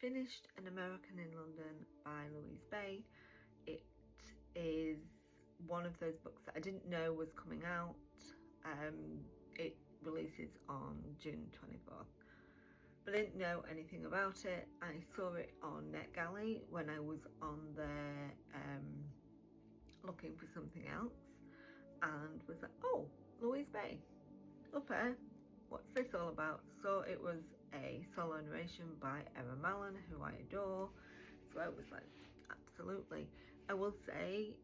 finished An American in London by Louise. It is one of those books that I didn't know was coming out. It releases on June 24th, but I didn't know anything about it. I saw it on Netgalley when I was on there looking for something else, and was like, oh, Louise, love her, what's this all about? So it was a solo narration by Erin Mallon, who I adore, so I was like, absolutely. I will say,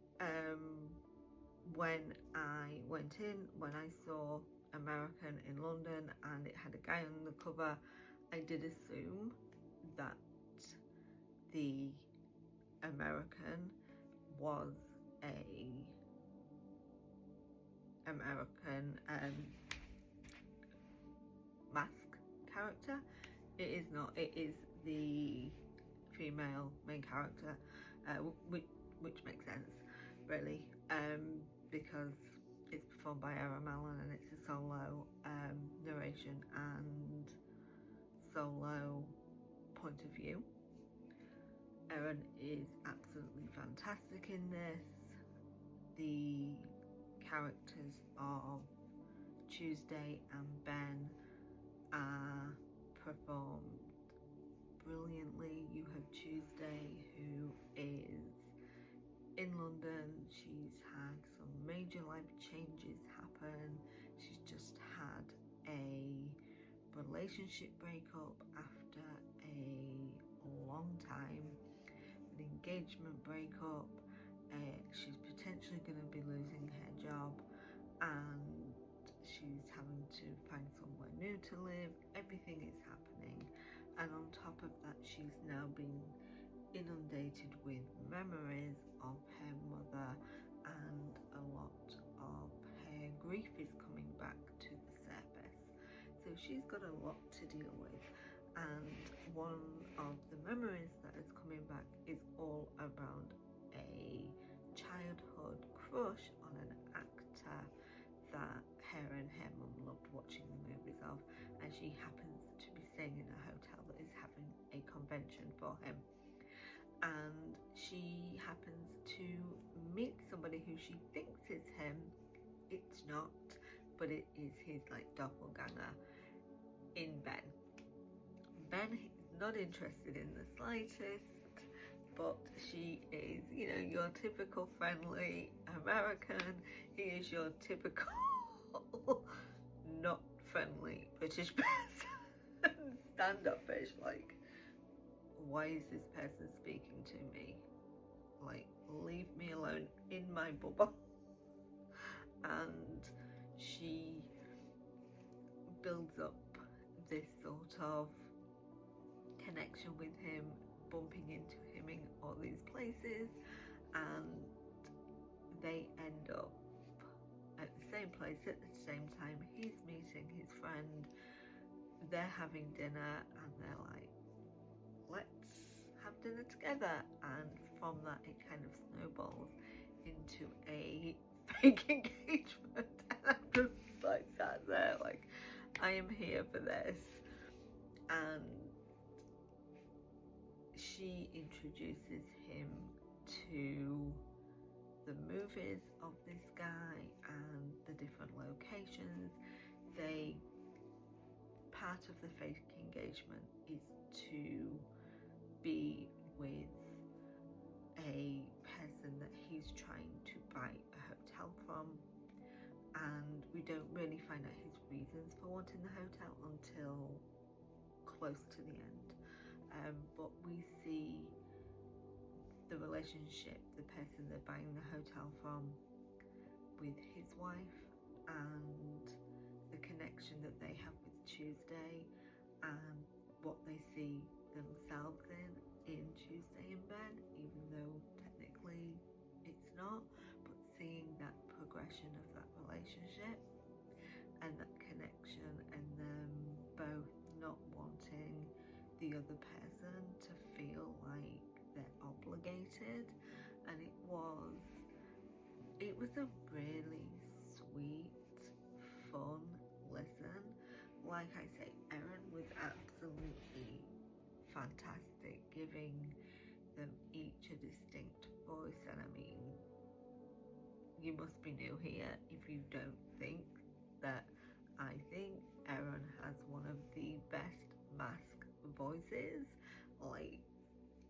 when I went in, when I saw American in London and it had a guy on the cover, I did assume that the American was a American mask character. It is not. It is the female main character, which makes sense, really, because it's performed by Erin Mallon and it's a solo narration and solo point of view. Erin is absolutely fantastic in this. The characters of Tuesday and Ben are performed brilliantly. You have Tuesday, who is in London. She's had some major life changes happen. She's just had a relationship breakup after a long time, an engagement breakup. She's potentially going to be losing her job, and she's having to find somewhere new to live. Everything is happening, and on top of that, she's now been inundated with memories of her mother, and a lot of her grief is coming back to the surface. So she's got a lot to deal with, and one of the memories that is coming back is all around a childhood crush on an actor that her and her mum loved watching the movies of, and she happens to be staying in a hotel that is having a convention for him, and she happens to meet somebody who she thinks is him. It's not, but it is his like doppelganger in Ben. Ben is not interested in the slightest, but she is, you know, your typical friendly American. He is your typical not friendly British person. Standoffish, like, why is this person speaking to me? Like, leave me alone in my bubble. And she builds up this sort of connection with him, bumping into him in all these places, and they end up at the same place at the same time. He's meeting his friend, they're having dinner, and they're like, let's have dinner together, and from that it kind of snowballs into a fake engagement, and I'm just like sat there like, I am here for this. And she introduces him to the movies of this guy and the different locations. Part of the fake engagement is to be with a person that he's trying to buy a hotel from, and we don't really find out his reasons for wanting the hotel until close to the end. But we see the relationship, the person they're buying the hotel from, with his wife, and the connection that they have with Tuesday, and what they see themselves in Tuesday and Ben, even though technically it's not, but seeing that progression of that relationship and that connection, and them both not wanting the other person to feel like they're obligated. And it was a really sweet, fun listen. Like I say, Erin was absolutely fantastic, giving them each a distinct voice. And I mean, you must be new here if you don't think that I think Erin has one of the best mask voices. Like,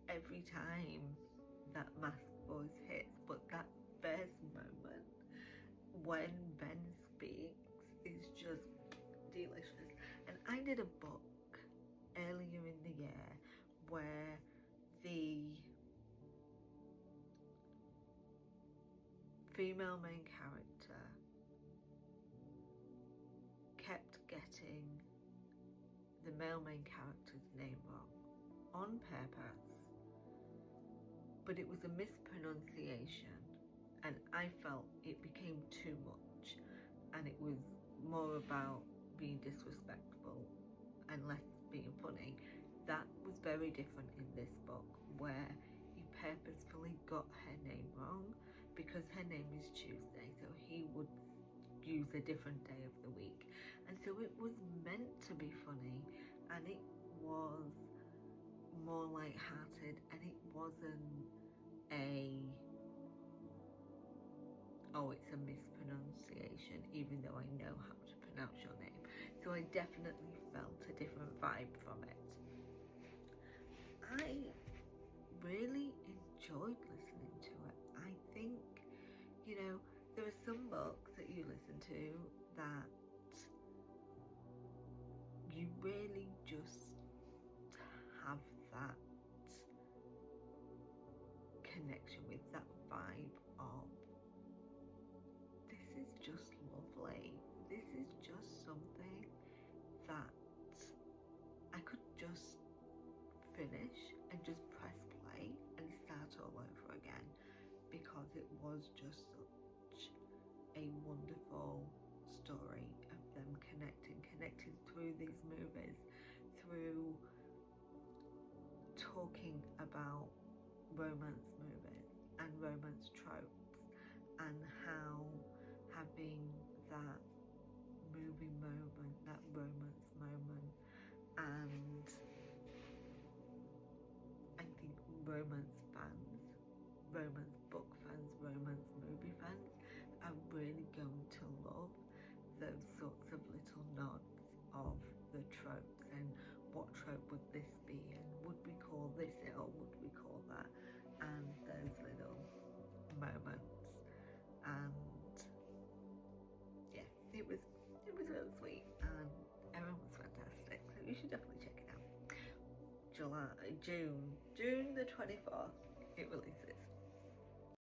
every time that mask voice hits, but that first moment when Ben speaks is just delicious. And I did a book earlier in the year where the female main character kept getting the male main character's name wrong on purpose, but it was a mispronunciation, and I felt it became too much, and it was more about being disrespectful and less being funny. That was very different in this book, where he purposefully got her name wrong because her name is Tuesday, so he would use a different day of the week, and so it was meant to be funny, and it was more light-hearted, and it wasn't it's a mispronunciation, even though I know how to pronounce your name. So I definitely felt a different vibe from it. I really enjoyed listening to it. I think, you know, there are some books that you listen to that you really just have that connection with, that vibe of, this is just lovely. This is just something that I could just finish and just press play and start all over again, because it was just such a wonderful story of them connecting through these movies, through talking about romance movies and romance tropes, and how having that movie moment, that romance moment, and I think romance fans, romance book fans, romance movie fans are really going to love those sorts of little nods of the tropes, and what trope would this be, and would we call this it, or would we call that, and those little moments. And yeah, it was really sweet, and Erin was fantastic, so you should definitely check it out. June the 24th it released.